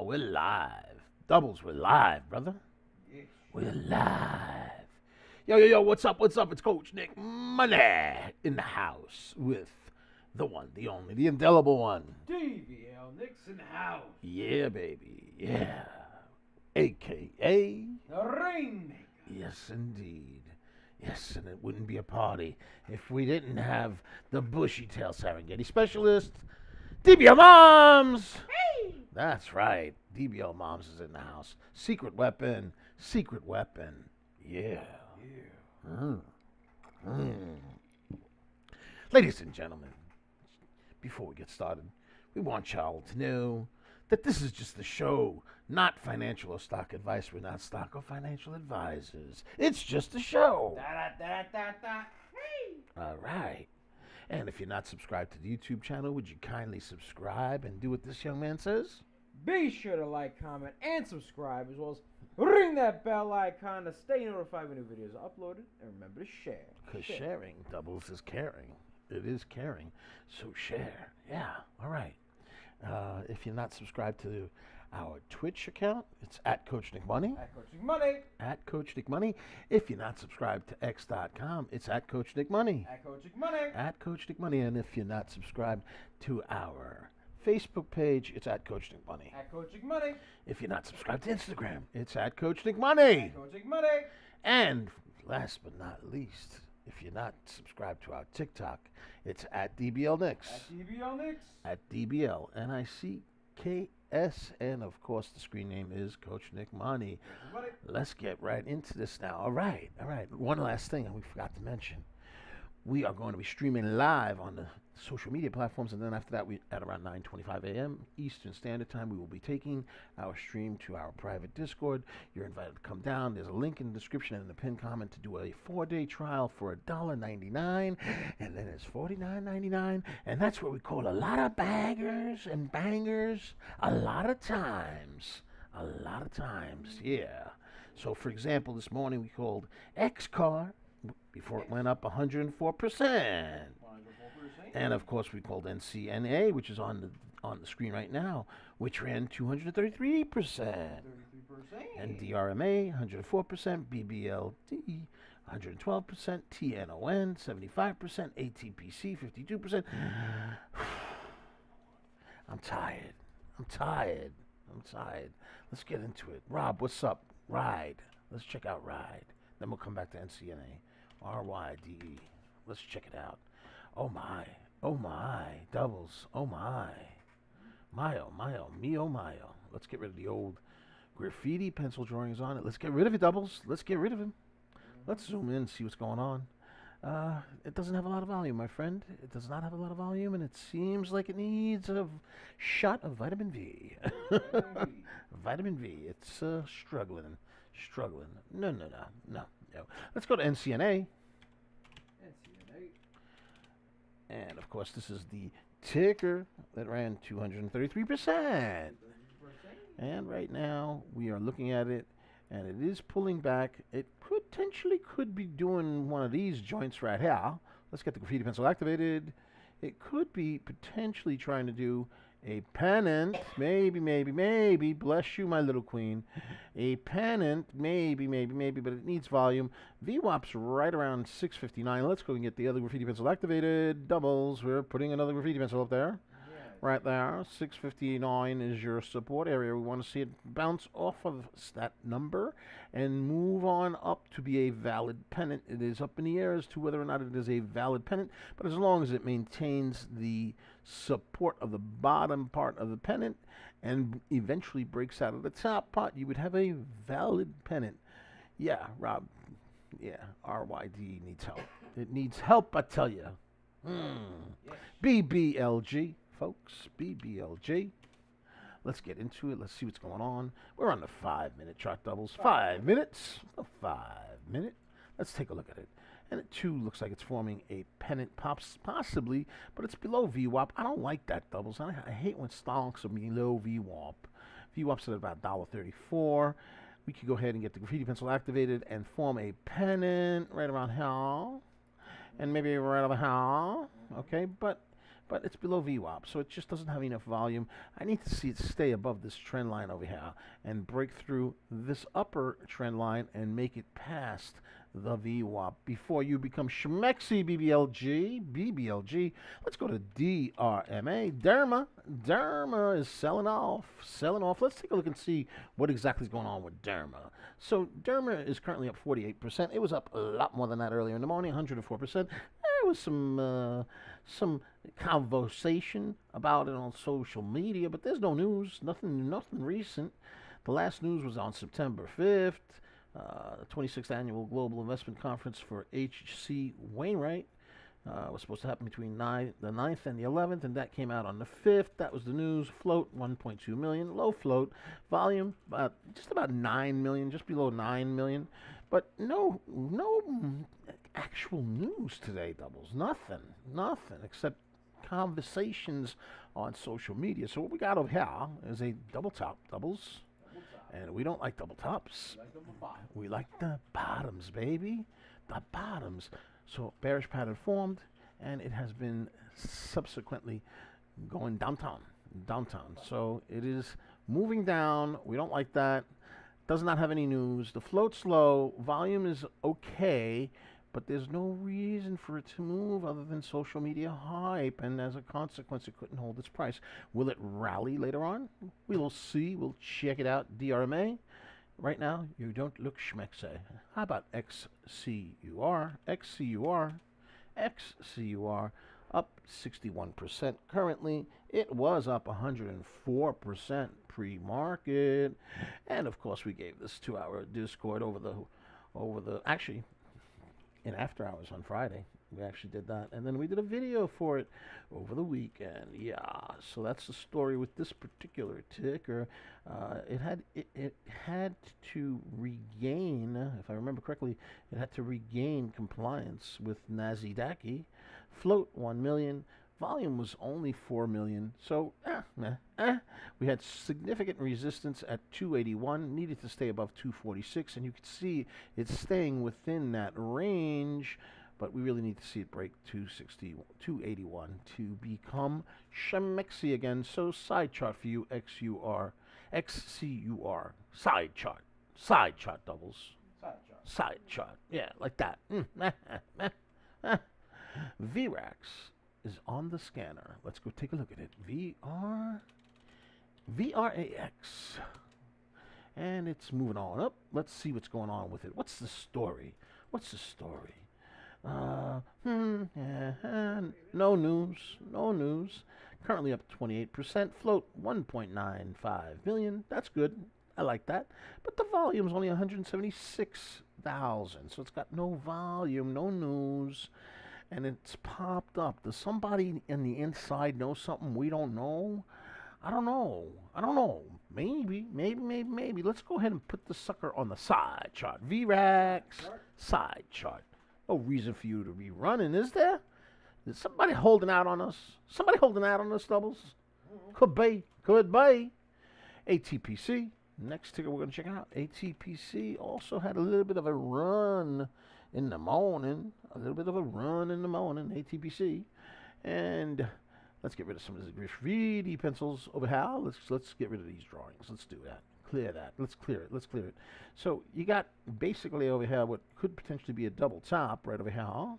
we're live. Doubles, we're live, brother. Yes. We're live. Yo, what's up? It's Coach Nick Money in the house with the one, the only, the indelible one. BBL Nixon House. Yeah, baby, yeah. AKA The Rainmaker. Yes, indeed. Yes, and it wouldn't be a party if we didn't have the bushy-tail Serengeti specialist, DBL Moms! Hey! That's right. DBL Moms is in the house. Secret weapon. Yeah. Ladies and gentlemen, before we get started, we want y'all to know that this is just the show, not financial or stock advice. We're not stock or financial advisors. It's just a show. Hey! All right. And if you're not subscribed to the YouTube channel, would you kindly subscribe and do what this young man says? Be sure to like, comment, and subscribe, as well as ring that bell icon to stay notified when new videos are uploaded. And remember to share. Because sharing doubles is caring. It is caring. So share. Yeah. All right. If you're not subscribed to our Twitch account, it's at Coach Nick Money. At Coach Nick Money. At Coach Nick Money. If you're not subscribed to X.com, it's at Coach Nick Money. At Coach Nick Money. At Coach Nick Money. And if you're not subscribed to our Facebook page, it's at Coach Nick Money. At Coach Nick Money. If you're not subscribed to Instagram, it's at Coach Nick Money. At Coach Nick Money. And last but not least, if you're not subscribed to our TikTok, it's at DBL Nix. At DBL Nix. At DBL NICKS. And of course, the screen name is Coach Nick Money. Let's get right into this now. All right. One last thing we forgot to mention. We are going to be streaming live on the social media platforms, and then after that, we at around 9:25 a.m. Eastern Standard Time, we will be taking our stream to our private Discord. You're invited to come down. There's a link in the description and in the pinned comment to do a 4-day trial for $1.99, and then it's $49.99, and that's what we call a lot of baggers and bangers a lot of times. Yeah. So, for example, this morning we called XCUR before it went up 104%. And of course, we called NCNA, which is on the screen right now, which ran 233%. And DRMA 104%, BBLT 112%, TNON 75%, ATPC 52%. I'm tired. Let's get into it. Rob, what's up? Ride. Let's check out Ride. Then we'll come back to NCNA. RYDE. Let's check it out. Oh my. Doubles. Oh my. Mio. Let's get rid of the old graffiti pencil drawings on it. Let's get rid of it, doubles. Let's get rid of him. Let's zoom in and see what's going on. It doesn't have a lot of volume, my friend. It does not have a lot of volume, and it seems like it needs a shot of vitamin V. Vitamin V. It's struggling. No. Let's go to NCNA. And of course, this is the ticker that ran 233%. And right now, we are looking at it, and it is pulling back. It potentially could be doing one of these joints right here. Let's get the graffiti pencil activated. It could be potentially trying to do a pennant, maybe, bless you, my little queen. A pennant, maybe, but it needs volume. VWAP's right around 659. Let's go and get the other graffiti pencil activated. Doubles, we're putting another graffiti pencil up there. Right there, 659 is your support area. We want to see it bounce off of that number and move on up to be a valid pennant. It is up in the air as to whether or not it is a valid pennant, but as long as it maintains the support of the bottom part of the pennant and eventually breaks out of the top part, you would have a valid pennant. Yeah, Rob. Yeah, RYD needs help. It needs help, I tell you. Yes. BBLG. Folks, BBLG. Let's get into it. Let's see what's going on. We're on the 5-minute chart doubles. 5 minutes. A 5 minute. Let's take a look at it. And it too looks like it's forming a pennant, possibly, but it's below VWAP. I don't like that doubles. I hate when stocks are below VWAP. VWAP's at about $1.34. We could go ahead and get the graffiti pencil activated and form a pennant right around here. And maybe right over here. Okay, but but it's below VWAP, so it just doesn't have enough volume. I need to see it stay above this trend line over here and break through this upper trend line and make it past the VWAP before you become Schmexy BBLG. Let's go to DRMA. Derma is selling off. Let's take a look and see what exactly is going on with Derma. So Derma is currently up 48%. It was up a lot more than that earlier in the morning, 104%. There was some conversation about it on social media, but there's no news, nothing recent. The last news was on September 5th. 26th Annual Global Investment Conference for H.C. Wainwright was supposed to happen between the 9th and the 11th, and that came out on the 5th. That was the news. Float, 1.2 million. Low float. Volume, just about 9 million, just below 9 million. But no actual news today, Doubles. Nothing, except conversations on social media. So what we got over here is a double top, Doubles. And we don't like double tops. We like the bottoms, baby. The bottoms. So bearish pattern formed, and it has been subsequently going downtown. So it is moving down. We don't like that. Does not have any news. The float's low. Volume is okay, but there's no reason for it to move other than social media hype, and as a consequence, it couldn't hold its price. Will it rally later on? We will see. We'll check it out. DRMA. Right now, you don't look schmexy. How about XCUR? XCUR up 61% currently. It was up 104% pre-market, and of course, we gave this 2-hour Discord over the actually. In after hours on Friday. We actually did that, and then we did a video for it over the weekend. Yeah, so that's the story with this particular ticker. It had to regain, if I remember correctly, it had to regain compliance with NASDAQ. Float 1 million. Volume was only 4 million, so we had significant resistance at 281, needed to stay above 246, and you can see it's staying within that range, but we really need to see it break 260, 281 to become schmexy again. So side chart for you, XCUR, side chart Doubles, side chart, yeah, like that. VRAX is on the scanner. Let's go take a look at it. VRAX. And it's moving on up. Let's see what's going on with it. What's the story? No news. Currently up 28%. Float 1.95 million. That's good. I like that. But the volume's only 176,000. So it's got no volume, no news. And it's popped up. Does somebody in the inside know something we don't know? I don't know. Maybe. Let's go ahead and put the sucker on the side chart. VRAX, side chart. No reason for you to be running, is there? Is somebody holding out on us? Doubles? Could be. ATPC. Next ticker we're going to check out. ATPC also had a little bit of a run in the morning. ATPC. And let's get rid of some of these graffiti pencils over here. Let's get rid of these drawings. Let's do that. Clear that. Let's clear it. So you got basically over here what could potentially be a double top right over here.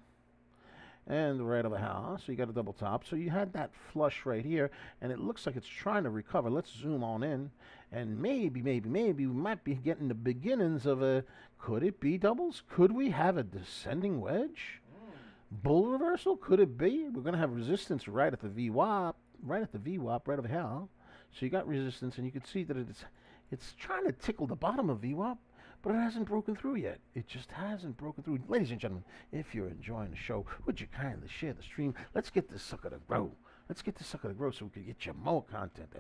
And right over here. So you got a double top. So you had that flush right here, and it looks like it's trying to recover. Let's zoom on in. And maybe we might be getting the beginnings of a, could it be Doubles? Could we have a descending wedge? Bull reversal? Could it be? We're going to have resistance right at the VWAP, right over here. So you got resistance, and you can see that it's trying to tickle the bottom of VWAP, but it hasn't broken through yet. It just hasn't broken through. Ladies and gentlemen, if you're enjoying the show, would you kindly share the stream? Let's get this sucker to grow. So we can get you more content.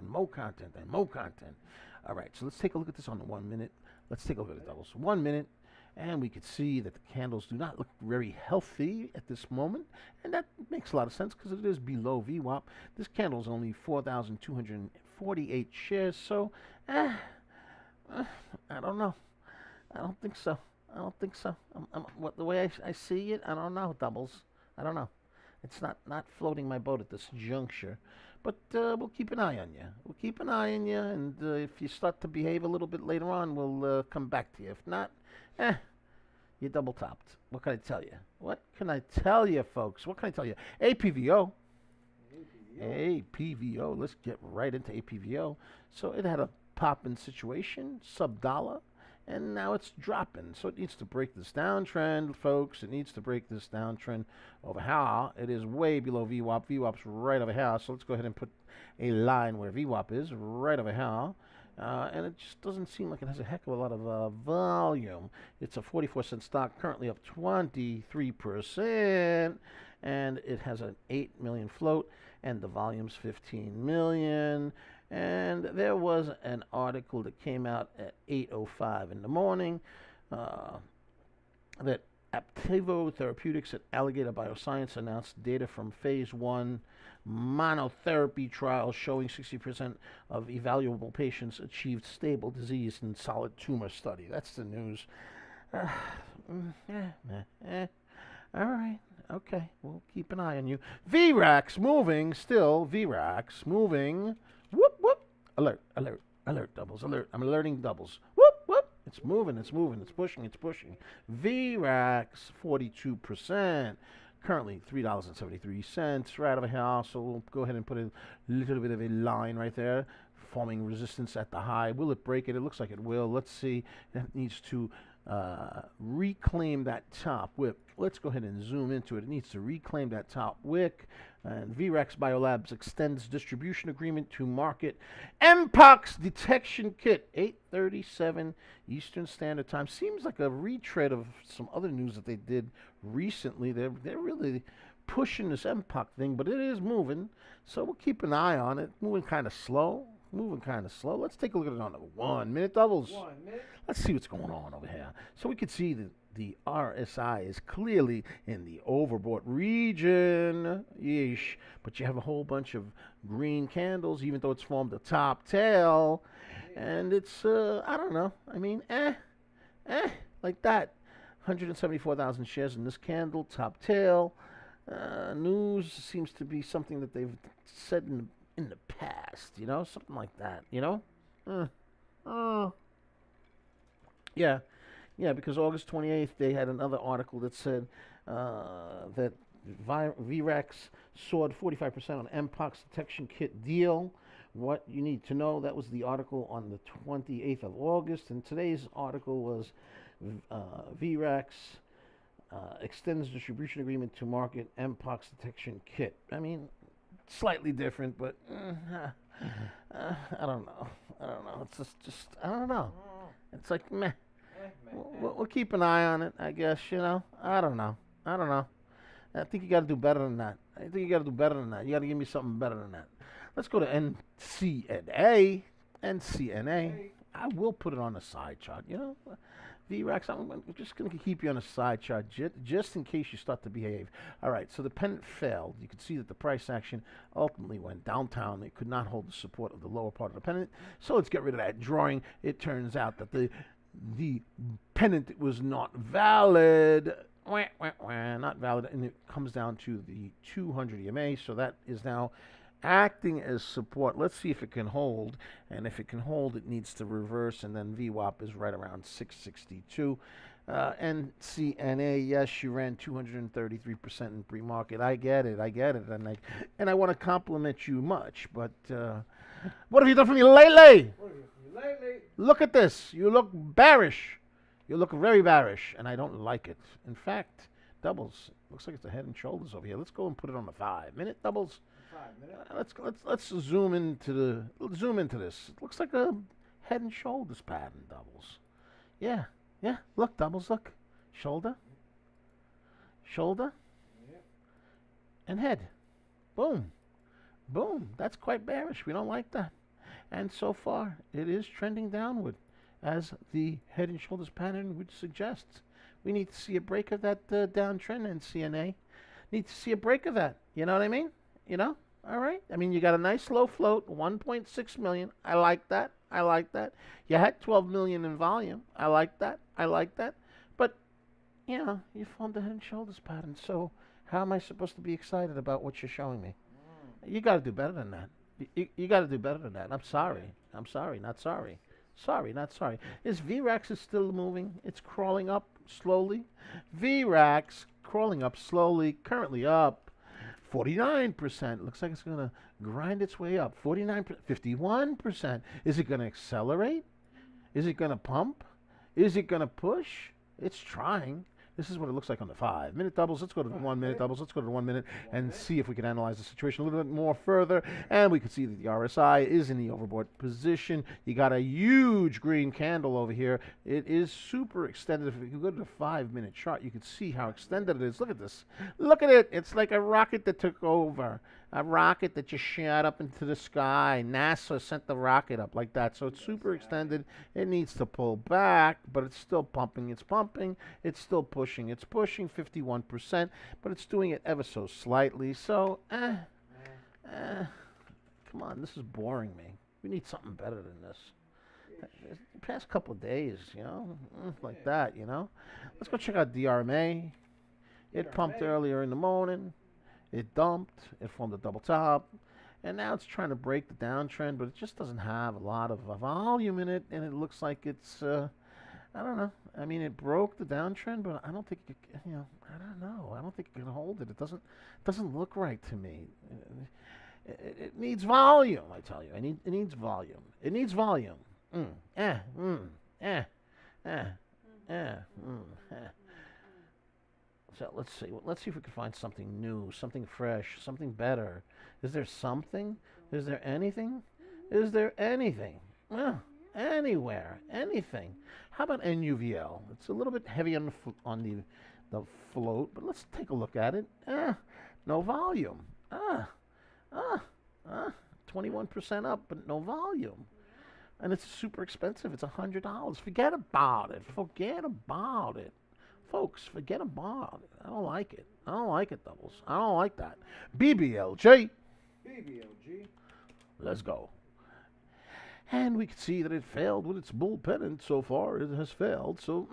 All right, so let's take a look at this on the 1 minute. Let's take a look at the Doubles. 1 minute, and we can see that the candles do not look very healthy at this moment, and that makes a lot of sense because it is below VWAP. This candle is only 4,248 shares, so I don't know. I don't think so. The way I see it, I don't know, Doubles. I don't know. It's not floating my boat at this juncture. But we'll keep an eye on you. We'll keep an eye on you, and if you start to behave a little bit later on, we'll come back to you. If not, you're double topped. What can I tell you? What can I tell you, folks? What can I tell you? APVO. APVO. Let's get right into APVO. So it had a pop-in situation, sub-dollar, and now it's dropping. So it needs to break this downtrend, folks. It needs to break this downtrend over here. It is way below VWAP. VWAP's right over here. So let's go ahead and put a line where VWAP is, right over here. And it just doesn't seem like it has a heck of a lot of volume. It's a 44-cent stock, currently up 23%, and it has an 8 million float, and the volume's 15 million. And there was an article that came out at 8:05 in the morning that Aptevo Therapeutics at Alligator Bioscience announced data from phase 1 monotherapy trial showing 60% of evaluable patients achieved stable disease in solid tumor study. That's the news. All right. Okay. We'll keep an eye on you. VRAX moving still. VRAX moving. Whoop, whoop. Alert, alert, alert, doubles, alert. I'm alerting doubles. Whoop, whoop. It's moving, it's moving, it's pushing, it's pushing. VRAX, 42%. Currently $3.73, right over here. So we'll go ahead and put a little bit of a line right there, forming resistance at the high. Will it break it? It looks like it will. Let's see. That needs to reclaim that top wick. Let's go ahead and zoom into it. It needs to reclaim that top wick. And VRAX Biolabs extends distribution agreement to market Mpox detection kit. 8:37 Eastern Standard Time. Seems like a retread of some other news that they did recently. They're really pushing this Mpox thing, but it is moving. So we'll keep an eye on it. Moving kind of slow. Let's take a look at it on the 1 minute doubles. 1 minute. Let's see what's going on over here. So we can see that the RSI is clearly in the overbought region. Yeesh. But you have a whole bunch of green candles, even though it's formed a top tail. And it's, I don't know. I mean, like that. 174,000 shares in this candle, top tail. News seems to be something that they've said in the past, you know, something like that, you know? Yeah, because August 28th, they had another article that said that VRAX soared 45% on Mpox detection kit deal. What you need to know, that was the article on the 28th of August, and today's article was VRAX extends distribution agreement to market Mpox detection kit. I mean, slightly different, but I don't know. It's just I don't know. It's like meh. We'll keep an eye on it, I guess. You know, I don't know. I think you got to do better than that. You got to give me something better than that. Let's go to NCNA. I will put it on the side chart. You know, VRAX. I'm just going to keep you on a side chart just in case you start to behave. All right, so the pennant failed. You can see that the price action ultimately went downtown. It could not hold the support of the lower part of the pennant. So let's get rid of that drawing. It turns out that the pennant was not valid. Not valid, and it comes down to the 200 EMA. So that is now acting as support. Let's see if it can hold, and if it can hold, it needs to reverse, and then VWAP is right around 662. NCNA, yes, you ran 233% in pre-market. I get it, and I want to compliment you much, but what have you done for me lately? Look at this. You look bearish. You look very bearish, and I don't like it. In fact, doubles. Looks like it's a head and shoulders over here. Let's go and put it on the 5 minute doubles. 5 minute. Let's zoom into this. It looks like a head and shoulders pattern, doubles. Yeah. Look, doubles. Look, shoulder, and head. Boom. That's quite bearish. We don't like that. And so far, it is trending downward, as the head and shoulders pattern would suggest. We need to see a break of that downtrend, NCNA. Need to see a break of that. You know what I mean? You know? All right. I mean, you got a nice low float, 1.6 million. I like that. You had 12 million in volume. I like that. But, you know, you formed a head and shoulders pattern. So How am I supposed to be excited about what you're showing me? You got to do better than that. You got to do better than that. I'm sorry. I'm sorry. Not sorry. Sorry, not sorry. Is VRAX is still moving? It's crawling up slowly. VRAX crawling up slowly. Currently up 49%. Looks like it's going to grind its way up. 49%, 51%. Is it going to accelerate? Is it going to pump? Is it going to push? It's trying. This is what it looks like on the 5-minute doubles. Let's go to the 1-minute doubles. Let's go to the 1 minute and see if we can analyze the situation a little bit more further. And we can see that the RSI is in the overbought position. You got a huge green candle over here. It is super extended. If you go to the 5-minute chart, you can see how extended it is. Look at this. Look at it. It's like a rocket that took over. A rocket that just shot up into the sky. NASA sent the rocket up like that. So it's super extended. It needs to pull back, but it's still pumping. It's pumping. It's still pushing. It's pushing 51%, but it's doing it ever so slightly. So, come on. This is boring me. We need something better than this. The past couple of days, like that, Let's go check out DRMA. It pumped earlier in the morning. It dumped, it formed a double top, and now it's trying to break the downtrend, but it just doesn't have a lot of volume in it, and it looks like it's, I don't know. I mean, it broke the downtrend, but I don't think it, I don't know. I don't think it can hold it. It doesn't look right to me. It needs volume, I tell you. It needs volume. It needs volume. So let's see. Let's see if we can find something new, something fresh, something better. Is there something? Is there anything? Is there anything? Anywhere, anything. How about NUVL? It's a little bit heavy on the float, but let's take a look at it. No volume. 21% up, but no volume. And it's super expensive. It's $100. Forget about it. Forget about it. Folks, forget about it. I don't like it. I don't like it, doubles. I don't like that. BBLG. BBLG. Let's go. And we can see that it failed with its bull pennant. So far, it has failed. So,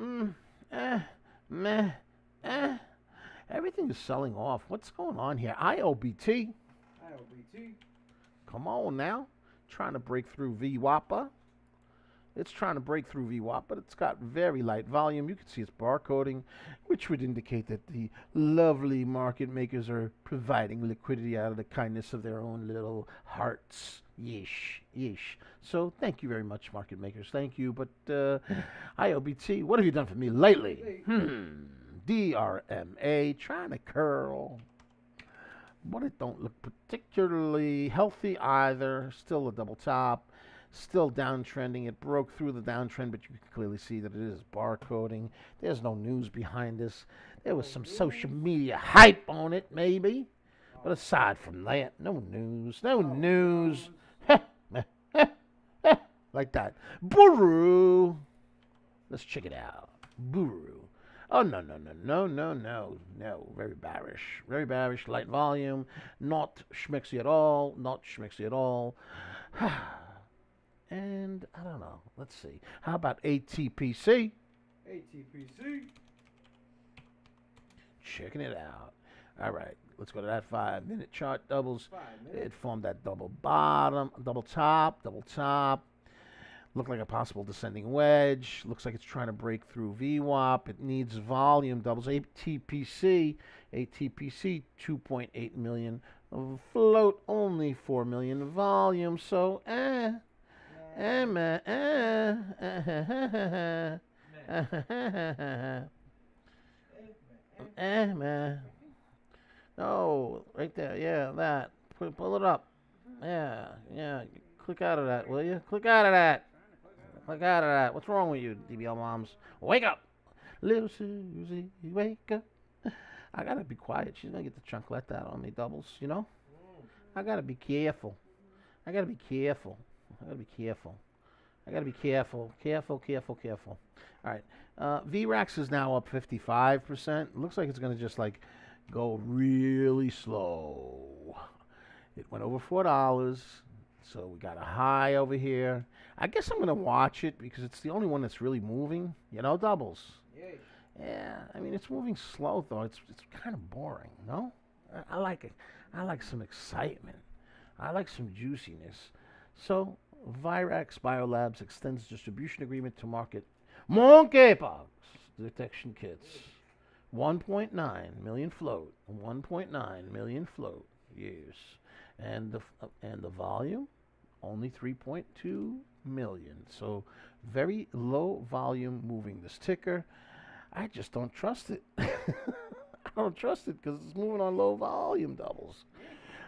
everything is selling off. What's going on here? IOBT. IOBT. Come on now. Trying to break through VWAPA. It's trying to break through VWAP, but it's got very light volume. You can see it's barcoding, which would indicate that the lovely market makers are providing liquidity out of the kindness of their own little hearts. Yeesh, yeesh. So thank you very much, market makers. Thank you. But IOBT, what have you done for me lately? DRMA, trying to curl. But it don't look particularly healthy either. Still a double top. Still downtrending. It broke through the downtrend, but you can clearly see that it is barcoding. There's no news behind this. There was some social media hype on it, maybe. But aside from that, no news. No news. Like that. Buru. Let's check it out. Buru. Oh, no. Very bearish. Very bearish. Light volume. Not schmexy at all. Not schmexy at all. And I don't know. Let's see. How about ATPC? ATPC. Checking it out. All right. Let's go to that 5-minute chart doubles. 5 minutes. It formed that double bottom, double top. Looked like a possible descending wedge. Looks like it's trying to break through VWAP. It needs volume doubles. ATPC 2.8 million. Float only 4 million volume. So, man. No, right there. Yeah, that. Pull it up. Yeah. Click out of that, will you? Click out of that. What's wrong with you, DBL moms? Wake up. Little Susie, wake up. I gotta be quiet. She's gonna get the chunklet out on me, doubles, I gotta be careful. Careful. All right. VRAX is now up 55%. Looks like it's going to just go really slow. It went over $4. So we got a high over here. I guess I'm going to watch it because it's the only one that's really moving. Doubles. Yeah, I mean it's moving slow though. It's kind of boring, no? I like it. I like some excitement. I like some juiciness. So Virax Biolabs extends distribution agreement to market monkeypox detection kits. 1.9 million float. 1.9 million float. Yes, and the volume only 3.2 million. So very low volume moving this ticker. I just don't trust it. I don't trust it because it's moving on low volume doubles.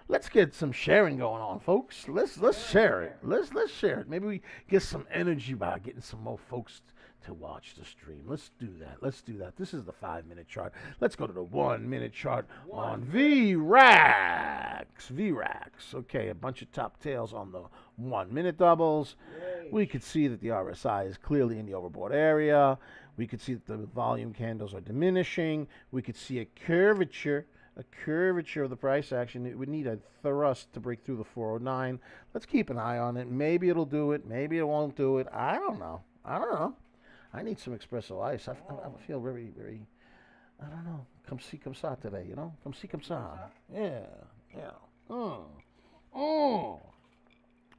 Let's get some sharing going on, folks. Let's share it. Let's share it. Maybe we get some energy by getting some more folks to watch the stream. Let's do that. Let's do that. This is the 5-minute chart. Let's go to the 1-minute chart on VRAX. VRAX. Okay, a bunch of top tails on the 1-minute doubles. We could see that the RSI is clearly in the overbought area. We could see that the volume candles are diminishing. We could see a curvature of the price action. It would need a thrust to break through the 409. Let's keep an eye on it. Maybe it'll do it. Maybe it won't do it. I don't know. I need some espresso ice. I feel very, very, I don't know. Come see, come sa today, you know? Come see, come sa. Yeah.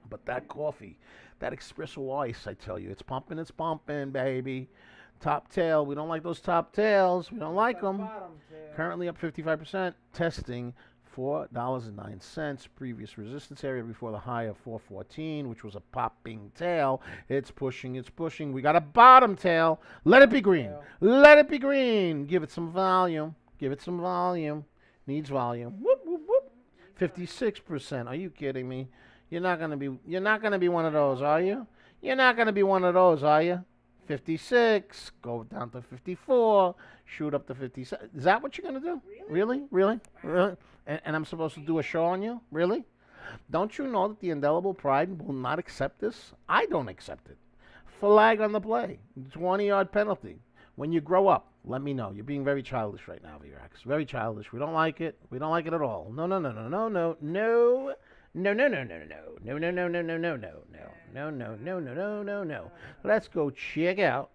But that coffee, that espresso ice, I tell you, it's pumping, baby. Top tail. We don't like those top tails. We don't like them. Currently up 55%. Testing $4.09. Previous resistance area before the high of 414, which was a popping tail. It's pushing. We got a bottom tail. Let it be green. Let it be green. Give it some volume. Needs volume. Whoop, whoop, whoop. 56%. Are you kidding me? You're not gonna be one of those, are you? You're not gonna be one of those, are you? 56, go down to 54, shoot up to 57. Is that what you're going to do? Really? And I'm supposed to do a show on you? Really? Don't you know that the indelible pride will not accept this? I don't accept it. Flag on the play. 20-yard penalty. When you grow up, let me know. You're being very childish right now, VRAX. Very childish. We don't like it. We don't like it at all. No. Let's go check out.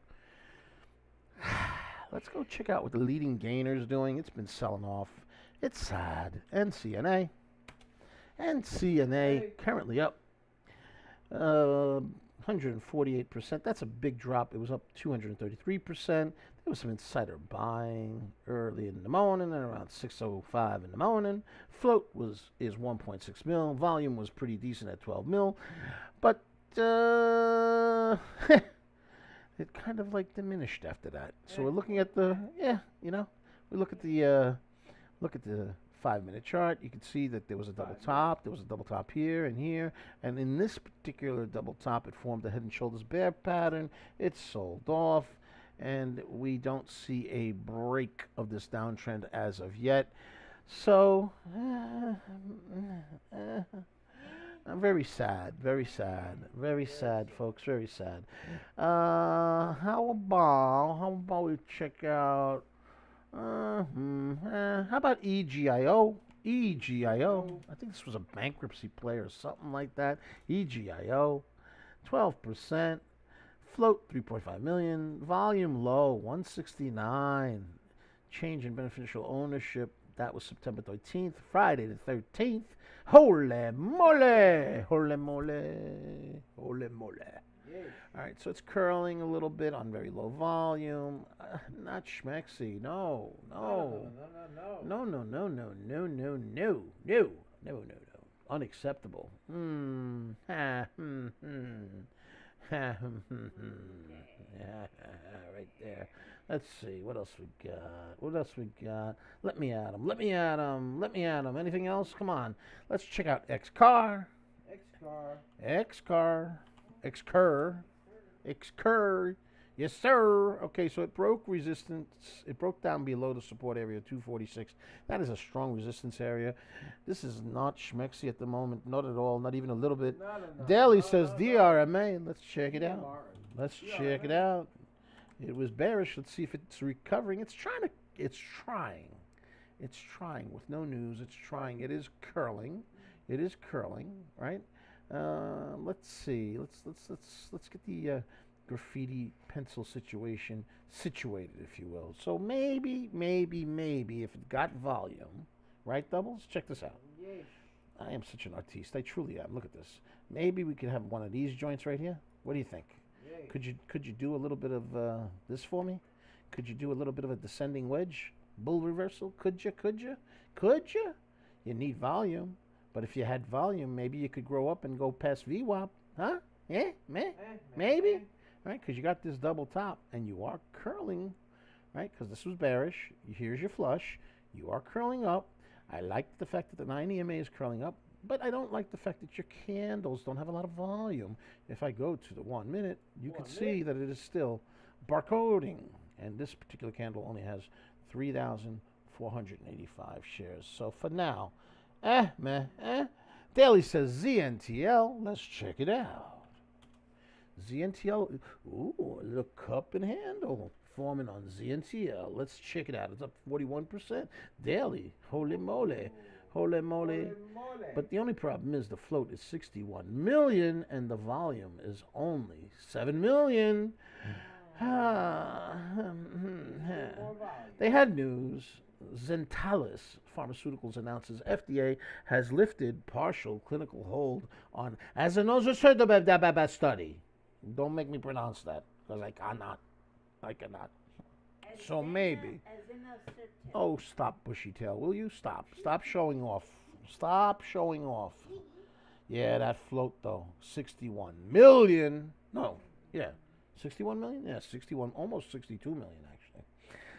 Let's go check out what the leading gainer's doing. It's been selling off. It's sad. NCNA currently up 148%. That's a big drop. It was up 233%. There was some insider buying early in the morning and around 6:05 in the morning. Float is 1.6 mil. Volume was pretty decent at 12 mil, but it kind of like diminished after that. So we're looking at we look at the 5-minute chart. You can see that there was a double top. There was a double top here, and in this particular double top, it formed a head and shoulders bear pattern. It sold off, and we don't see a break of this downtrend as of yet. So I'm very sad, folks, very sad. How about we check out? How about EGIO? I think this was a bankruptcy play or something like that. EGIO, 12%. Float 3.5 million. Volume low 169. Change in beneficial ownership. That was September 13th. Friday the 13th. Holy moly! All right, so it's curling a little bit on very low volume. Not schmexy. No. Unacceptable. Right there. Let's see. What else we got? Let me at them. Anything else? Come on. Let's check out XCUR. XCUR. Yes, sir. Okay, so it broke resistance. It broke down below the support area, 246. That is a strong resistance area. This is not schmexy at the moment. Not at all. Not even a little bit. Daly says DRMA. Let's check it out. It was bearish. Let's see if it's recovering. It's trying. It's trying with no news. It's trying. It is curling, right? Let's see. Let's get the graffiti pencil situation situated, if you will. So maybe, if it got volume, right, Doubles? Check this out. Yes. I am such an artiste. I truly am. Look at this. Maybe we could have one of these joints right here. What do you think? Yes. Could you do a little bit of this for me? Could you do a little bit of a descending wedge, bull reversal? Could you? You need volume, but if you had volume, maybe you could grow up and go past VWAP, huh? Yeah, maybe, right? Because you got this double top, and you are curling, right? Because this was bearish. Here's your flush. You are curling up. I like the fact that the 9 EMA is curling up, but I don't like the fact that your candles don't have a lot of volume. If I go to the 1 minute, you can see that it is still barcoding, and this particular candle only has 3,485 shares. So for now, Daily says ZNTL. Let's check it out. ZNTL, ooh, a little cup and handle forming on ZNTL. Let's check it out. It's up 41%. Daily, holy moly. But the only problem is the float is 61 million and the volume is only 7 million. They had news. Zentalis Pharmaceuticals announces FDA has lifted partial clinical hold on azenosertibab study. Don't make me pronounce that, because I cannot. So maybe. Oh, stop, bushy tail. Will you stop? Stop showing off. Yeah, that float, though. 61 million. No, yeah. 61 million? Yeah, 61, almost 62 million, actually.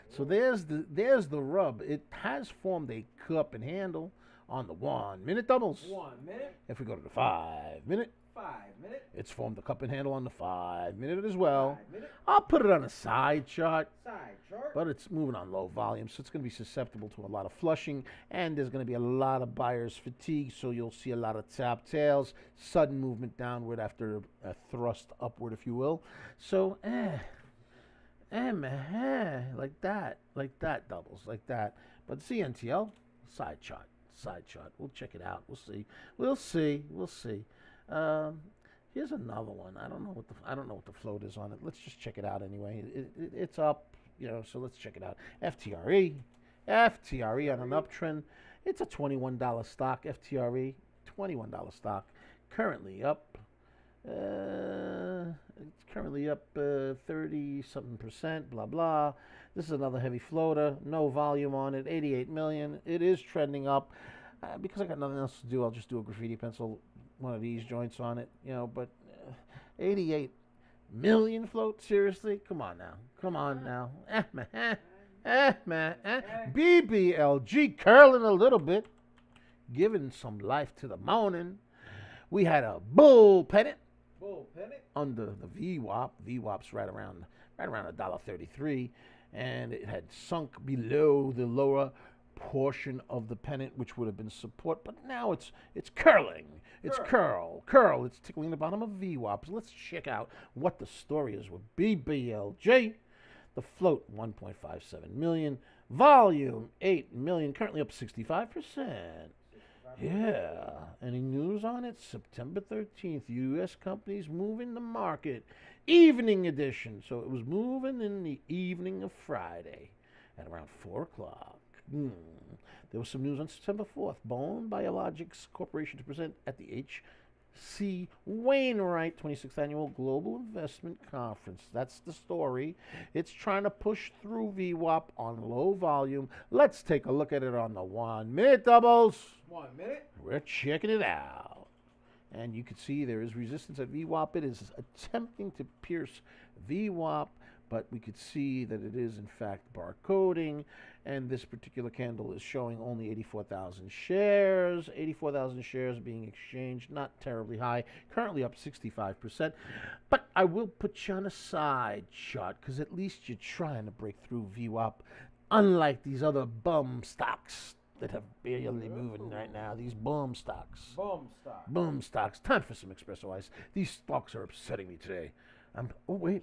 So there's the rub. It has formed a cup and handle on the 1 minute doubles. 1 minute. If we go to the 5 minute. 5 minute. It's formed a cup and handle on the 5 minute as well. 5 minute. I'll put it on a side chart. Side chart. But it's moving on low volume, so it's going to be susceptible to a lot of flushing, and there's going to be a lot of buyer's fatigue, so you'll see a lot of tap tails, sudden movement downward after a thrust upward, if you will. So, like that, doubles, like that. But CNTL, side chart. We'll check it out. We'll see. Here's another one. I don't know what the float is on it. Let's just check it out anyway. It's up, so let's check it out. FTRE on an uptrend. It's a $21 stock. FTRE, $21 stock. Currently up. It's currently up 30-something%. Blah blah. This is another heavy floater. No volume on it. 88 million. It is trending up. Because I got nothing else to do, I'll just do a graffiti pencil, one of these joints on it, but 88 million float, seriously? Come on now. BBLG curling a little bit, giving some life to the morning. We had a bull pennant under the VWAP. VWAP's right around $1.33, and it had sunk below the lower portion of the pennant, which would have been support, but now it's curling. It's curl. It's tickling the bottom of VWAP. So let's check out what the story is with BBLG. The float 1.57 million, volume 8 million, currently up 65%. Yeah. Any news on it? September 13th, U.S. companies moving the market. Evening edition. So it was moving in the evening of Friday at around 4 o'clock. There was some news on September 4th. Bone Biologics Corporation to present at the H.C. Wainwright 26th Annual Global Investment Conference. That's the story. It's trying to push through VWAP on low volume. Let's take a look at it on the 1 minute doubles. 1 minute. We're checking it out. And you can see there is resistance at VWAP. It is attempting to pierce VWAP, but we could see that it is in fact barcoding, and this particular candle is showing only 84,000 shares. 84,000 shares being exchanged, not terribly high, currently up 65%. But I will put you on a side chart, because at least you're trying to break through VWAP, unlike these other bum stocks that have barely moving right now. These boom stocks. Time for some espresso ice. These stocks are upsetting me today. Wait.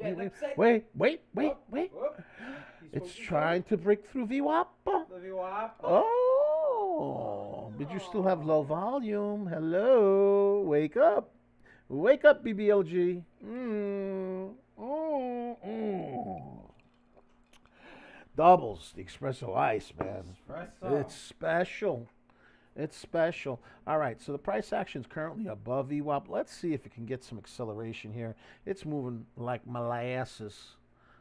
It's trying to break through VWAP. Oh, but you still have low volume. Hello. Wake up, BBLG. Doubles, the espresso ice, man. Espresso. It's special. It's special. All right, so the price action is currently above VWAP. Let's see if it can get some acceleration here. It's moving like molasses.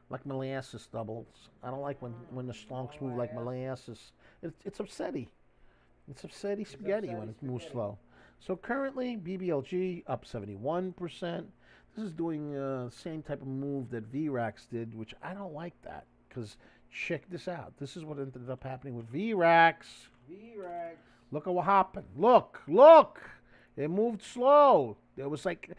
Like molasses doubles. I don't like when the stonks move like molasses. It's upsetty. It's upsetty spaghetti when it moves slow. So currently, BBLG up 71%. This is doing the same type of move that VRAX did, which I don't like that. Because check this out. This is what ended up happening with VRAX. VRAX. Look at what happened. Look. It moved slow. There was like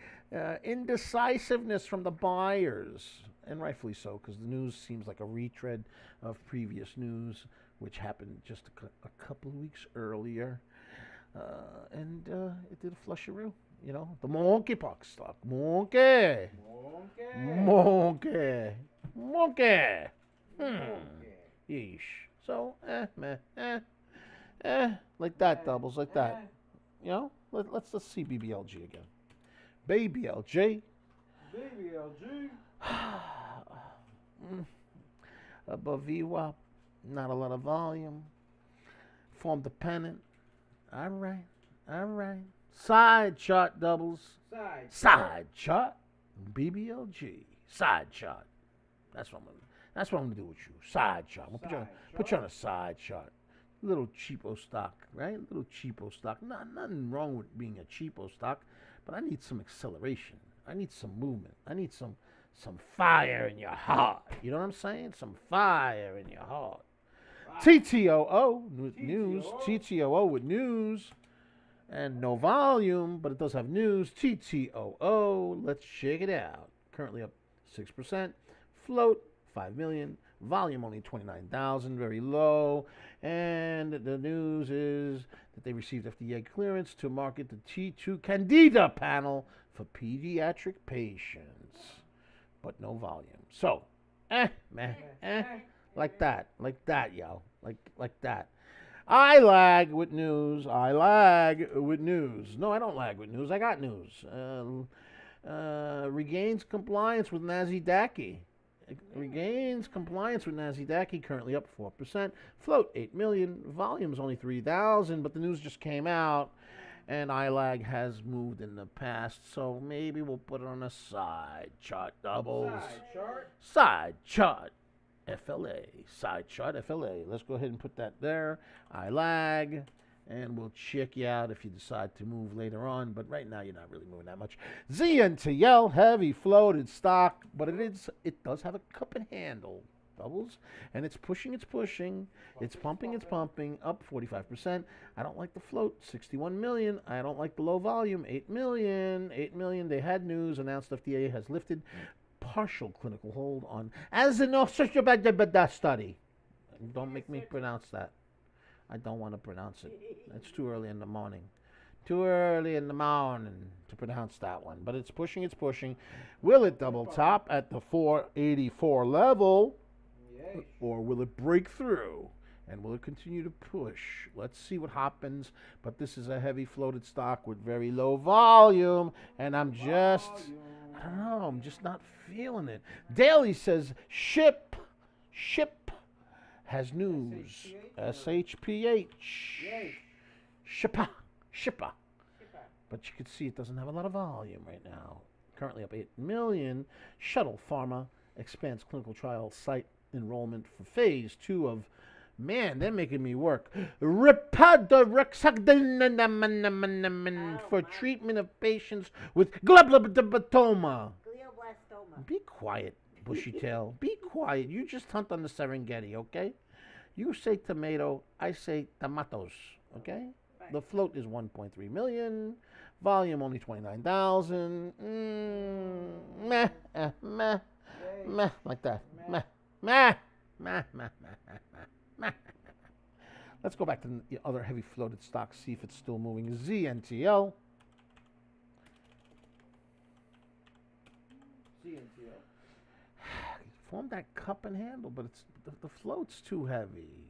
indecisiveness from the buyers. And rightfully so, because the news seems like a retread of previous news, which happened just a couple of weeks earlier. And it did a flusheroo. You know, the monkeypox stock. Monkey. Yeesh. So, like that, doubles, like that. You know, let's see BBLG again. BBLG. Above VWAP, not a lot of volume. Form dependent. All right. Side chart doubles. Side chart. BBLG. Side chart. That's what I'm gonna do with you. Side chart. I'm gonna put you on a side chart. Little cheapo stock, right? Little cheapo stock. Nothing wrong with being a cheapo stock, but I need some acceleration. I need some movement. I need some fire in your heart. You know what I'm saying? Some fire in your heart. TTOO with news. TTOO with news. And no volume, but it does have news. TTOO. Let's check it out. Currently up 6%. Float 5 million. Volume only 29,000, very low. And the news is that they received FDA clearance to market the T2 Candida panel for pediatric patients, but no volume. So, like that, yo, like that. I lag with news. No, I don't lag with news. I got news. Regains compliance with NASDAQ. Currently up 4%. Float 8 million. Volume is only 3,000, but the news just came out, and ILAG has moved in the past, so maybe we'll put it on a side chart doubles. Side chart. FLA. Side chart FLA. Let's go ahead and put that there. ILAG. And we'll check you out if you decide to move later on. But right now, you're not really moving that much. ZNTL, heavy floated stock. But it does have a cup and handle. Doubles. And it's pushing. It's pumping. Up 45%. I don't like the float. 61 million. I don't like the low volume. 8 million. They had news. Announced FDA has lifted partial clinical hold on as an study. Don't make me pronounce that. I don't want to pronounce it. It's too early in the morning. To pronounce that one. But it's pushing. Will it double top at the 484 level? Or will it break through? And will it continue to push? Let's see what happens. But this is a heavy floated stock with very low volume. And I'm just not feeling it. Daily says ship. Has news. SHPH. Shipper. But you can see it doesn't have a lot of volume right now. Currently up 8 million. Shuttle Pharma expands clinical trial site enrollment for phase 2 of, man, they're making me work. Ripadorexagdin for treatment of patients with glioblastoma. Be quiet, bushy tail. Be quiet. You just hunt on the Serengeti, okay? You say tomato, I say tomatoes, okay? Right. The float is 1.3 million. Volume only 29,000. Like that. Let's go back to the other heavy floated stocks, see if it's still moving. ZNTL. Formed that cup and handle, but it's the float's too heavy.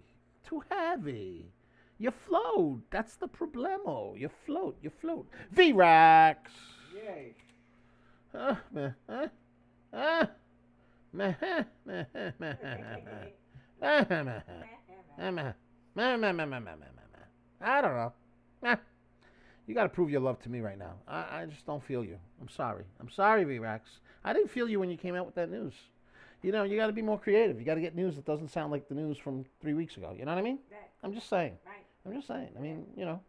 You float. That's the problemo. You float. VRAX. Yay. I don't know. You got to prove your love to me right now. I just don't feel you. I'm sorry. I'm sorry, V-Rax. I didn't feel you when you came out with that news. You know, you got to be more creative. You got to get news that doesn't sound like the news from 3 weeks ago. You know what I mean? Right. I'm just saying. Right. I'm just saying. I mean, you know,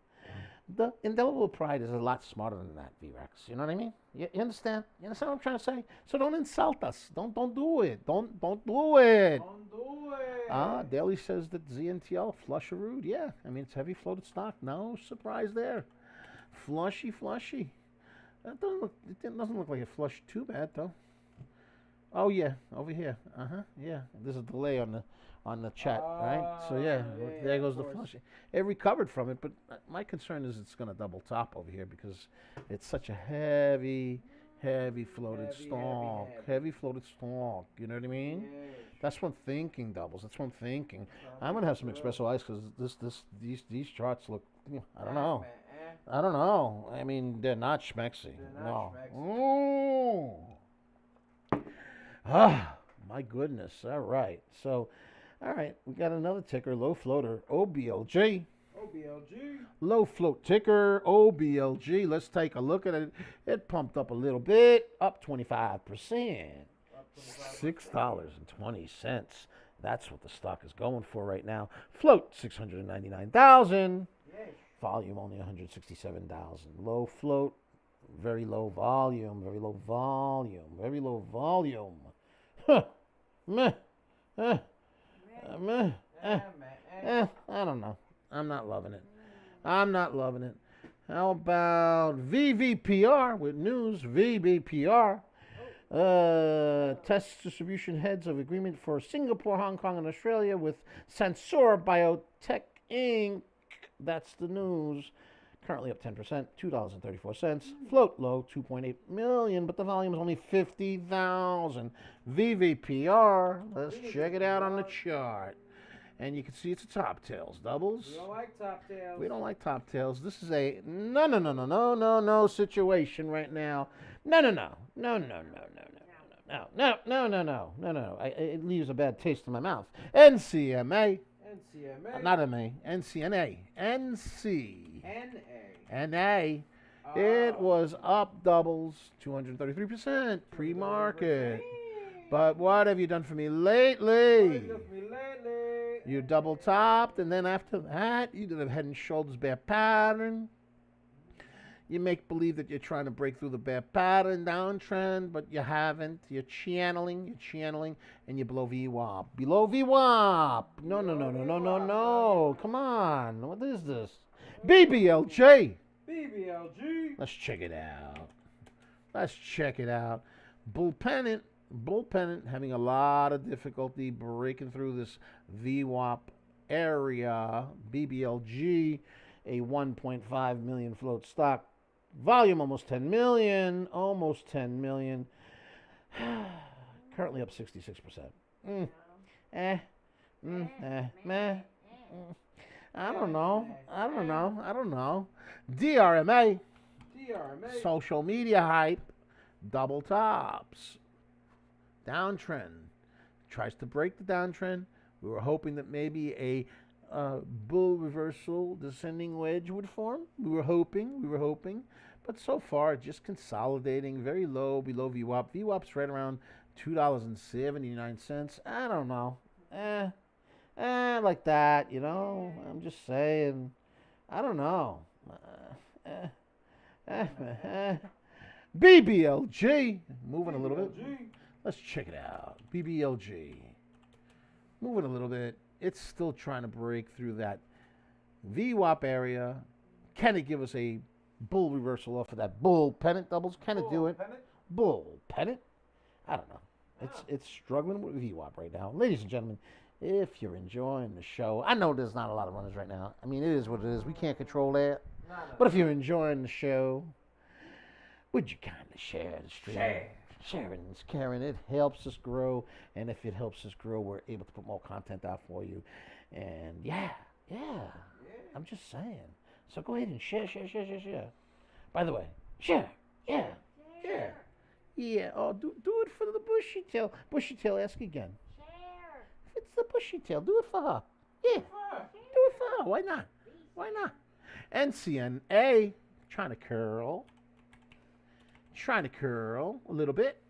the indelible pride is a lot smarter than that, V-Rex. You know what I mean? You understand? You understand what I'm trying to say? So don't insult us. Don't do it. Don't do it. Don't do it. Daly says that ZNTL flusheroo. Yeah, I mean it's heavy floated stock. No surprise there. Flushy. That doesn't look. It doesn't look like it flushed too bad though. Oh yeah, over here. Yeah. There's a delay on the chat, right? So yeah, there goes the flushing. It recovered from it, but my concern is it's going to double top over here because it's such a heavy floated stock. Heavy floated stock. You know what I mean? Yes. That's what I'm thinking, doubles. That's what I'm thinking. I'm going to have some espresso ice because these charts look. I don't know. I don't know. I mean, they're not schmexy. No. My goodness. All right. So, all right. We got another ticker, low floater, OBLG. Low float ticker, OBLG. Let's take a look at it. It pumped up a little bit, up 25%. $6.20. That's what the stock is going for right now. Float, 699,000. Volume, only 167,000. Low float, very low volume, very low volume. Meh. I don't know. I'm not loving it. How about VVPR with news? VVPR. Test distribution heads of agreement for Singapore, Hong Kong, and Australia with Sansor Biotech Inc. That's the news. Currently up 10%, $2.34. Float low, 2.8 million, but the volume is only 50,000. VVPR. Let's check it out on the chart. And you can see it's a top tails. Doubles. We don't like top tails. We don't like top tails. This is a no situation right now. No. It leaves a bad taste in my mouth. NCMA. Not MA. NCNA. NA. It was up doubles, 233% pre-market. But what have you done for me lately? You double topped, and then after that, you did a head and shoulders bear pattern. You make believe that you're trying to break through the bear pattern downtrend, but you haven't. You're channeling, and you're below VWAP. Below VWAP. No. Come on. What is this? BBLG. Let's check it out. Bull pennant having a lot of difficulty breaking through this VWAP area. BBLG, a 1.5 million float stock. Volume almost 10 million. Currently up 66%. I don't know. DRMA. Social media hype. Double tops. Downtrend. Tries to break the downtrend. We were hoping that maybe a bull reversal descending wedge would form. We were hoping. But so far, just consolidating very low, below VWAP. VWAP's right around $2.79. I don't know. Like that, you know. I'm just saying. I don't know. BBLG. Moving a little bit. Let's check it out. BBLG. Moving a little bit. It's still trying to break through that VWAP area. Can it give us a bull reversal off of that bull pennant doubles? Can it do it? Bull pennant? I don't know. It's struggling with VWAP right now. Ladies and gentlemen, if you're enjoying the show, I know there's not a lot of runners right now. I mean, it is what it is. We can't control that. But if you're enjoying the show, would you kindly share the stream? Sharing is caring. It helps us grow, and if it helps us grow, we're able to put more content out for you. And yeah. I'm just saying. So go ahead and share. By the way, share. Yeah. Oh, do it for the bushy tail. Bushy tail, ask again. Share. It's the bushy tail. Do it for her. Yeah, do it for her. Why not? Why not? NCNA, trying to curl a little bit.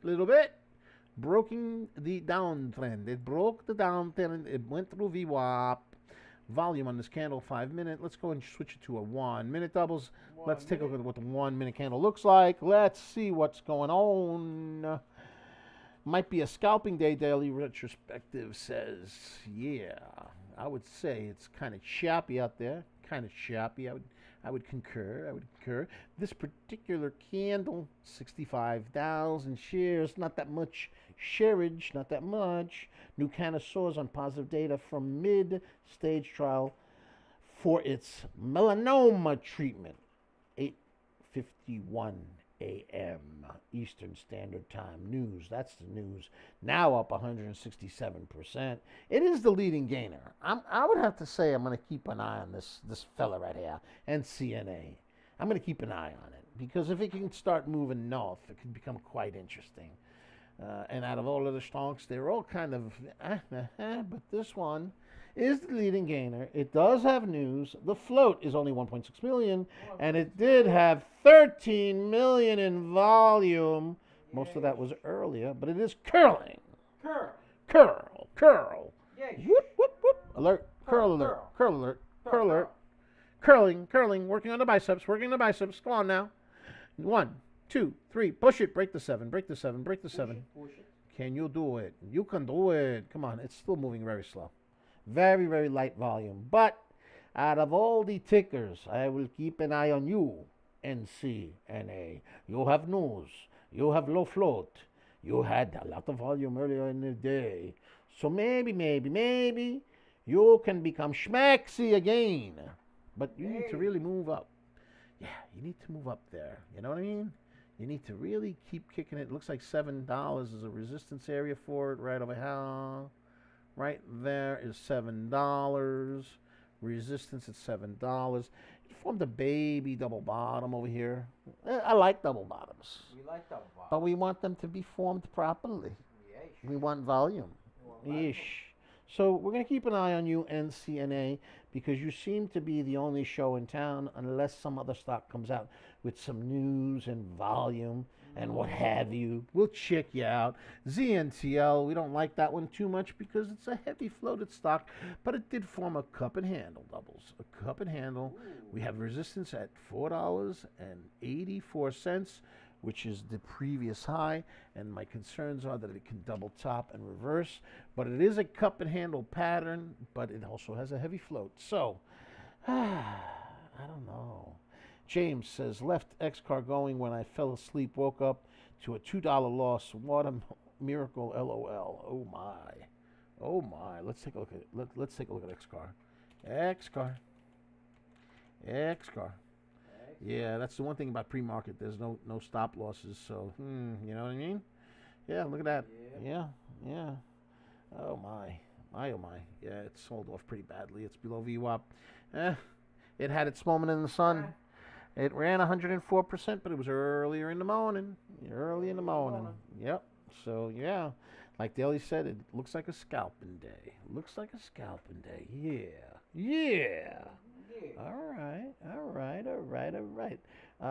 Broken the downtrend. It broke the downtrend. It went through VWAP. Volume on this candle, 5 minute. Let's go and switch it to a 1 minute doubles. Let's take a look at what the 1 minute candle looks like. Let's see what's going on. Might be a scalping day. Daily retrospective says, yeah, I would say it's kind of choppy out there. Kind of choppy. I would concur. This particular candle, 65,000 shares. Not that much shareage. Not that much. New connoisseurs on positive data from mid-stage trial for its melanoma treatment. 8:51 a.m. Eastern Standard Time news. That's the news. Now up 167%. It is the leading gainer. I would have to say I'm going to keep an eye on this fella right here, NCNA. I'm going to keep an eye on it because if it can start moving north, it can become quite interesting. And out of all of the stocks, they're all kind of, but this one is the leading gainer. It does have news. The float is only 1.6 million, and it did have 13 million in volume. Most of that was earlier, but it is curling. Curl. Whoop, whoop, whoop. Alert. Curl alert. Curling. Working on the biceps. Come on now. 1, 2, 3. Push it. Break the 7. Push it. Can you do it? You can do it. Come on. It's still moving very slow. Very, very light volume. But out of all the tickers, I will keep an eye on you, NCNA. You have news. You have low float. You had a lot of volume earlier in the day. So maybe you can become schmaxy again. But you need to really move up. Yeah, you need to move up there. You know what I mean? You need to really keep kicking it. It looks like $7 is a resistance area for it right over here. Right there is $7. Resistance at $7. It formed a baby double bottom over here. I like double bottoms. We like double bottoms. But we want them to be formed properly. Yeesh. We want volume. So we're going to keep an eye on you, NCNA, because you seem to be the only show in town unless some other stock comes out with some news and volume and what have you. We'll check you out. ZNTL, we don't like that one too much because it's a heavy floated stock, but it did form a cup and handle doubles. A cup and handle. We have resistance at $4.84, which is the previous high, and my concerns are that it can double top and reverse, but it is a cup and handle pattern, but it also has a heavy float. So, I don't know. James says, left XCUR going when I fell asleep, woke up to a $2 loss. What a miracle, LOL. Oh my. Let's take a look at it. Let's take a look at XCUR. Yeah, that's the one thing about pre-market. There's no stop losses, so you know what I mean? Yeah, look at that. Yeah. Oh my. Yeah, it sold off pretty badly. It's below VWAP. It had its moment in the sun. It ran 104%, but it was earlier in the morning. Yep. So yeah, like Daly said, it looks like a scalping day. Yeah. All right.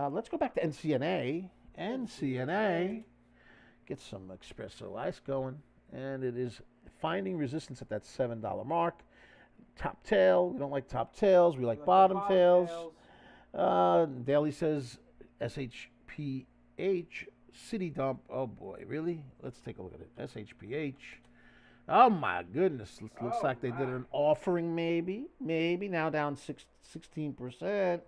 Let's go back to NCNA. Get some espresso ice going, and it is finding resistance at that $7 mark. Top tail. We don't like top tails. We like bottom tails. Daly says SHPH City Dump. Oh boy, really? Let's take a look at it. SHPH. Oh my goodness. Looks like they did an offering maybe. Now down 16%.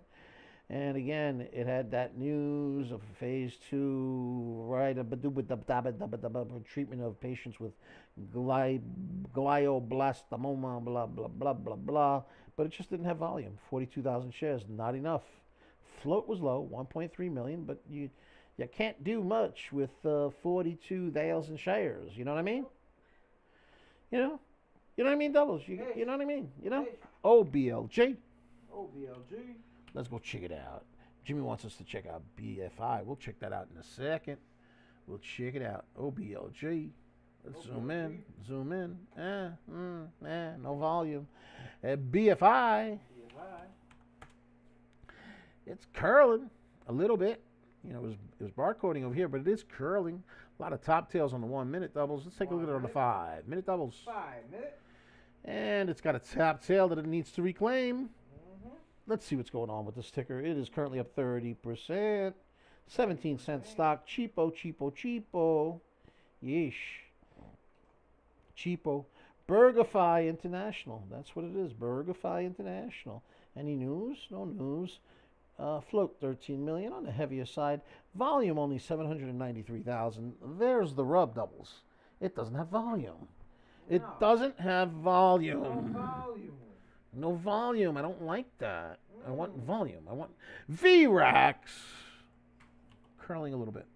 And again, it had that news of phase 2, right? Treatment of patients with glioblastoma, blah, blah, blah, blah, blah. But it just didn't have volume. 42,000 shares, not enough. Float was low, 1.3 million, but you can't do much with 42,000 shares. You know what I mean? You know what I mean, doubles? You know what I mean? OBLG. Let's go check it out. Jimmy wants us to check out BFI. We'll check that out in a second. We'll check it out. OBLG. Let's zoom in. Zoom in. No volume. BFI. It's curling a little bit. You know, it was barcoding over here, but it is curling. A lot of top tails on the 1 minute doubles. Let's take a look at it on the 5 minute doubles. 5 minute. And it's got a top tail that it needs to reclaim. Let's see what's going on with this ticker. It is currently up 30%. 17-cent stock. Cheapo, cheapo, cheapo. Yeesh. Cheapo. BurgerFi International. That's what it is. BurgerFi International. Any news? No news. Float 13 million on the heavier side. Volume only 793,000. There's the rub doubles. It doesn't have volume. It doesn't have volume. No volume. No volume. I don't like that. I want volume. I want VRAX. Curling a little bit.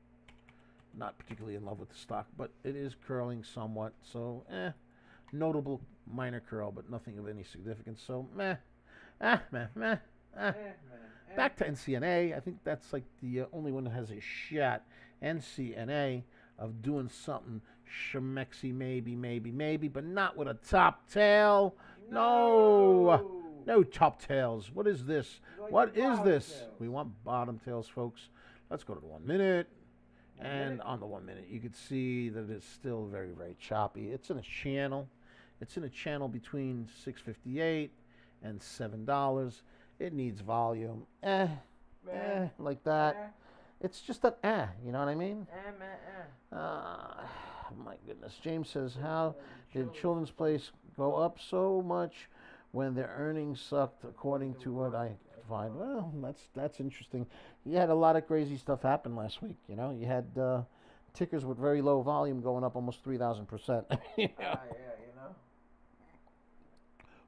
Not particularly in love with the stock, but it is curling somewhat. So, notable minor curl, but nothing of any significance. So, meh. Back to NCNA. I think that's like the only one that has a shot. NCNA of doing something schmexy, maybe, but not with a top tail. No top tails. What is this? What is this? We want bottom tails, folks. Let's go to the 1 minute. And on the 1 minute, you can see that it's still very, very choppy. It's in a channel. It's in a channel between $6.58 and $7. It needs volume. Like that. It's just that you know what I mean? My goodness. James says, how did Children's Place go up so much when their earnings sucked, according to what I find? Well, that's interesting. You had a lot of crazy stuff happen last week. You know, you had tickers with very low volume going up almost 3,000%. You know?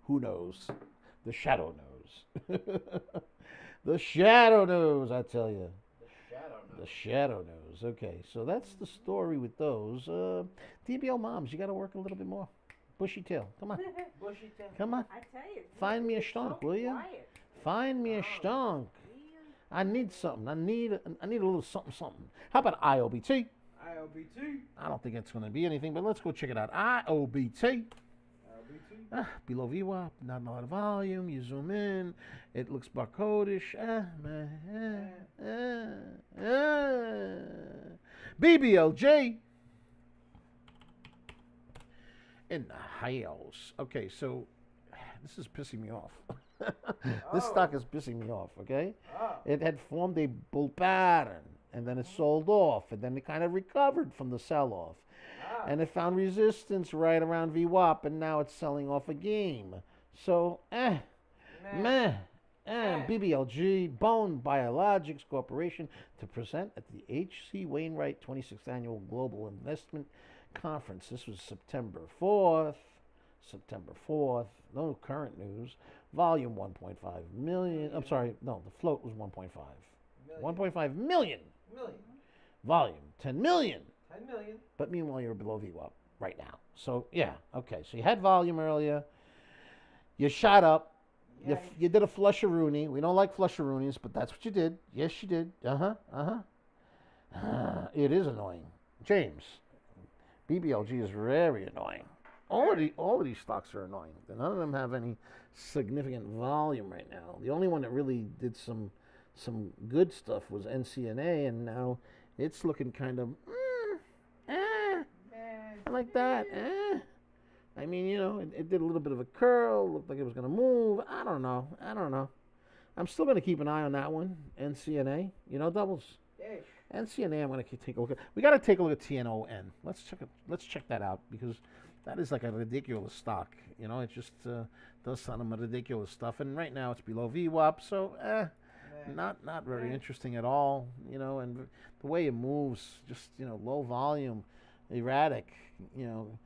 Who knows? The shadow knows. The shadow knows, I tell you. The shadow knows. Okay, so that's the story with those. DBL moms, you got to work a little bit more. Bushy tail. Come on. Bushy tail. Come on. I tell you. Find me a stonk, will you? Find me a stonk. I need something. I need a little something. How about IOBT? IOBT. I don't think it's going to be anything, but let's go check it out. IOBT. Below VWAP, not a lot of volume. You zoom in, it looks barcode-ish. BBLJ in the house. Okay, so this is pissing me off. This stock is pissing me off, okay? It had formed a bull pattern, and then it sold off, and then it kind of recovered from the sell-off. And it found resistance right around VWAP, and now it's selling off a game. So, BBLG, Bone Biologics Corporation, to present at the H.C. Wainwright 26th Annual Global Investment Conference. This was September 4th. No current news. Volume 1.5 million. I'm sorry, no, the float was 1.5. 1.5 million. Volume 10 million. 10 million. But meanwhile, you're below VWAP right now. So, yeah, okay. So you had volume earlier. You shot up. Yeah, You did a flusheroonie. We don't like flusheroonies, but that's what you did. Yes, you did. It is annoying. James, BBLG is very annoying. All of these stocks are annoying. None of them have any significant volume right now. The only one that really did some good stuff was NCNA, and now it's looking kind of like that. I mean, you know, it did a little bit of a curl. Looked like it was going to move. I don't know. I'm still going to keep an eye on that one. NCNA, you know, doubles. NCNA, I'm going to take a look at. We got to take a look at TNON. Let's check that out, because that is like a ridiculous stock. You know, it just does some ridiculous stuff. And right now it's below VWAP, so not very interesting at all. You know, and the way it moves, just, you know, low volume, erratic. You know,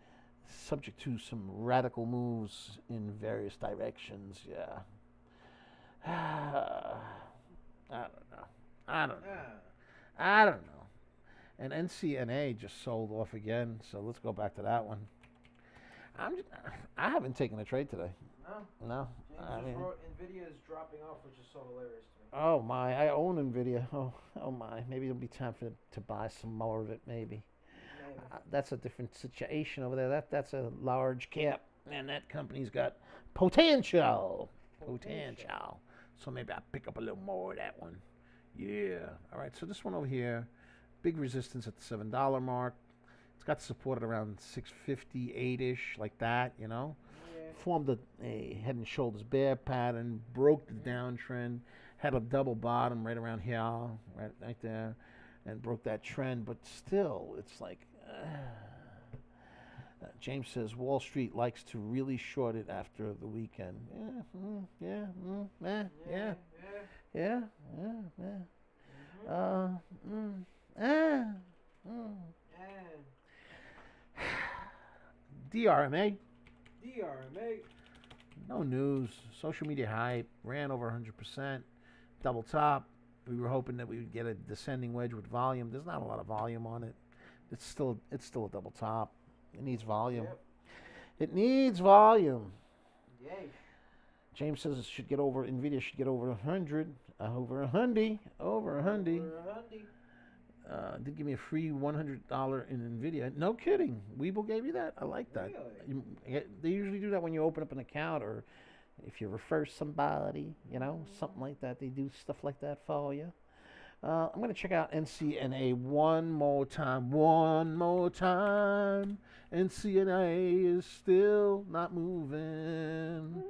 subject to some radical moves in various directions. Yeah. I don't know. And NCNA just sold off again, so let's go back to that one. I haven't taken a trade today. No. James just wrote Nvidia is dropping off, which is so hilarious to me. Oh my, I own Nvidia. Oh my, maybe it'll be time to buy some more of it. Maybe. That's a different situation over there. That's a large cap, and that company's got potential. So maybe I'll pick up a little more of that one. Yeah. All right. So this one over here, big resistance at the $7 mark. It's got support at around 658-ish, like that. You know. Yeah. Formed a head and shoulders bear pattern, broke the downtrend, had a double bottom right around here, right there, and broke that trend. But still, it's like. James says Wall Street likes to really short it after the weekend. DRMA. No news. Social media hype. Ran over 100%. Double top. We were hoping that we would get a descending wedge with volume. There's not a lot of volume on it. It's still a double top. It needs volume. Yep. It needs volume. Yay. James says Nvidia should get over 100. Over 100. Did give me a free $100 in Nvidia. No kidding. Weeble gave you that? I like that. Really? They usually do that when you open up an account, or if you refer somebody, something like that. They do stuff like that for you. I'm going to check out NCNA one more time. NCNA is still not moving.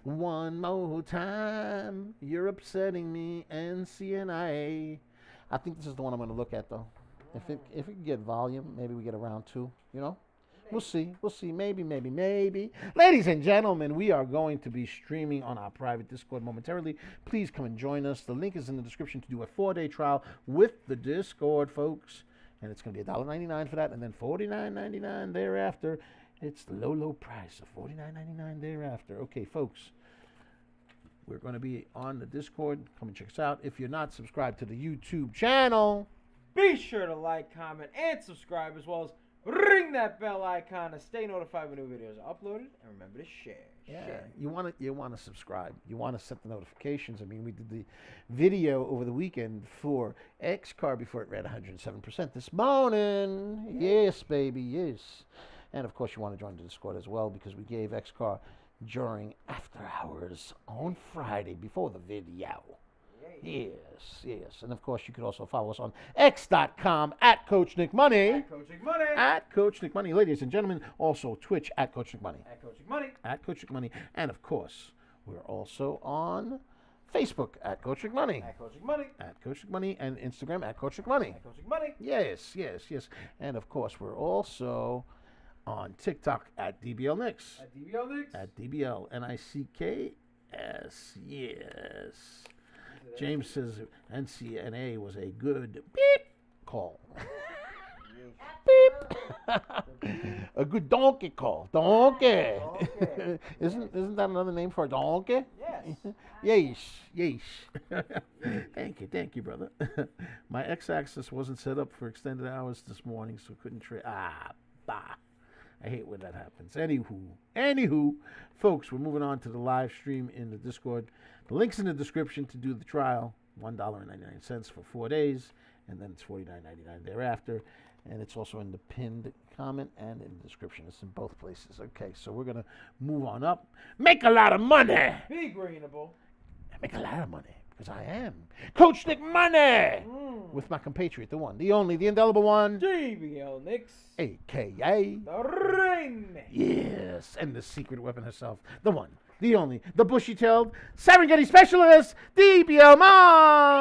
One more time. You're upsetting me, NCNA. I think this is the one I'm going to look at, though. If it can get volume, maybe we get a round two, We'll see. Maybe. Ladies and gentlemen, we are going to be streaming on our private Discord momentarily. Please come and join us. The link is in the description to do a 4-day trial with the Discord, folks. And it's going to be $1.99 for that, and then $49.99 thereafter. It's the low price of $49.99 thereafter. Okay, folks. We're going to be on the Discord. Come and check us out. If you're not subscribed to the YouTube channel, be sure to like, comment, and subscribe, as well as ring that bell icon to stay notified when new videos are uploaded, and remember to share. You want to subscribe. You want to set the notifications. I mean, we did the video over the weekend for XCUR before it ran 107% this morning. Yes, baby, yes. And of course, you want to join the Discord as well, because we gave XCUR during after hours on Friday before the video. Yes. And of course, you could also follow us on x.com at Coach Nick Money. At Coach Nick Money. Ladies and gentlemen, also Twitch at Coach Nick Money. At Coach Nick Money. And of course, we're also on Facebook at Coach Nick Money. At Coach Nick Money. And Instagram at Coach Nick Money. Yes. And of course, we're also on TikTok at DBL Nicks. At DBL NICKS. Yes. James says NCNA was a good beep call. Beep. A good donkey call. Donkey. Isn't that another name for a donkey? Yes. Thank you, brother. My X-axis wasn't set up for extended hours this morning, so couldn't trade. I hate when that happens. Anywho, folks, we're moving on to the live stream in the Discord. The link's in the description to do the trial. $1.99 for 4 days, and then it's $49.99 thereafter. And it's also in the pinned comment and in the description. It's in both places. Okay, so we're going to move on up. Make a lot of money. Be greenable. Make a lot of money, because I am Coach Nick Money. With my compatriot, the one, the only, the indelible one, DBL Nicks, a.k.a. the Rain. Yes, and the secret weapon herself, the one, the only, the bushy-tailed Serengeti specialist, DBL Mom.